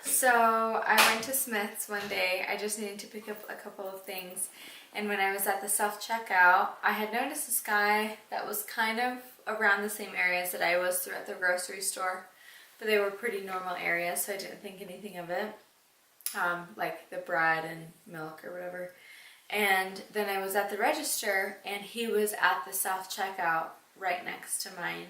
So I went to Smith's one day. I just needed to pick up a couple of things. And when I was at the self-checkout, I had noticed this guy that was kind of around the same areas that I was throughout the grocery store. But they were pretty normal areas, so I didn't think anything of it. Like the bread and milk or whatever. And then I was at the register, and he was at the self-checkout right next to mine.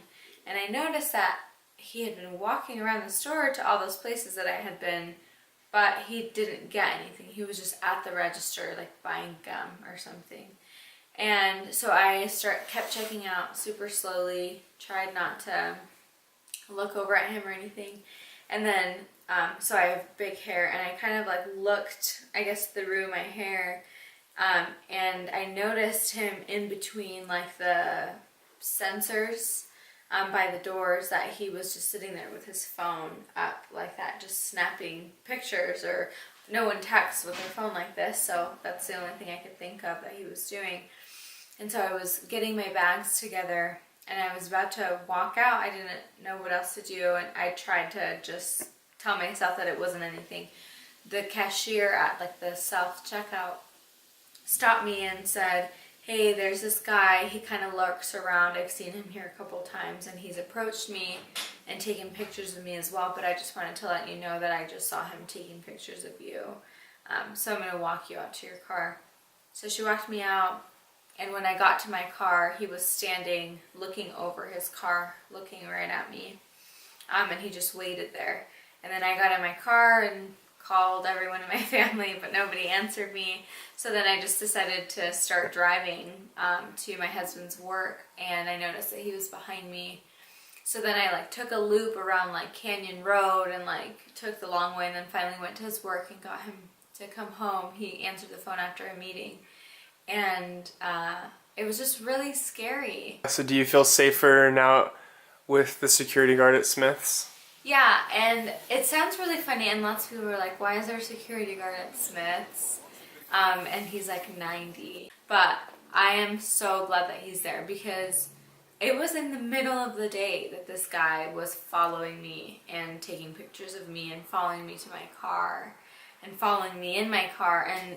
And I noticed that he had been walking around the store to all those places that I had been, but he didn't get anything. He was just at the register, like buying gum or something. And so I kept checking out super slowly, tried not to look over at him or anything. And then, so I have big hair, and I kind of like looked, I guess, through my hair, and I noticed him in between like the sensors by the doors, that he was just sitting there with his phone up like that, just snapping pictures. Or no one texts with their phone like this, so that's the only thing I could think of that he was doing. And so I was getting my bags together, and I was about to walk out. I didn't know what else to do, and I tried to just tell myself that it wasn't anything. The cashier at like the self-checkout stopped me and said, "Hey, there's this guy, he kind of lurks around. I've seen him here a couple times, and he's approached me and taken pictures of me as well, but I just wanted to let you know that I just saw him taking pictures of you. So I'm going to walk you out to your car." So she walked me out, and when I got to my car, he was standing, looking over his car, looking right at me, and he just waited there. And then I got in my car and called everyone in my family, but nobody answered me. So then I just decided to start driving to my husband's work, and I noticed that he was behind me. So then I like took a loop around like Canyon Road and like took the long way, and then finally went to his work and got him to come home. He answered the phone after a meeting, and it was just really scary. So do you feel safer now with the security guard at Smith's? Yeah, and it sounds really funny, and lots of people were like, "Why is there a security guard at Smith's?" And he's like 90. But I am so glad that he's there, because it was in the middle of the day that this guy was following me and taking pictures of me and following me to my car and following me in my car. And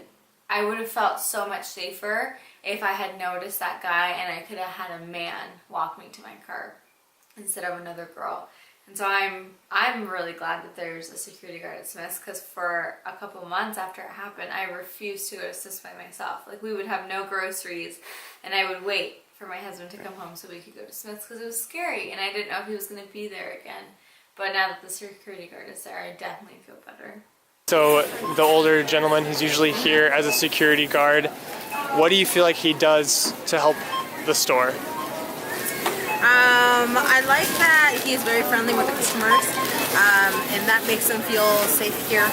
I would have felt so much safer if I had noticed that guy and I could have had a man walk me to my car instead of another girl. And so I'm really glad that there's a security guard at Smith's, because for a couple months after it happened, I refused to go to Smith's by myself. Like, we would have no groceries, and I would wait for my husband to come home so we could go to Smith's, because it was scary, and I didn't know if he was going to be there again. But now that the security guard is there, I definitely feel better. So the older gentleman who's usually here as a security guard, what do you feel like he does to help the store? I like that he's very friendly with the customers, and that makes them feel safe here.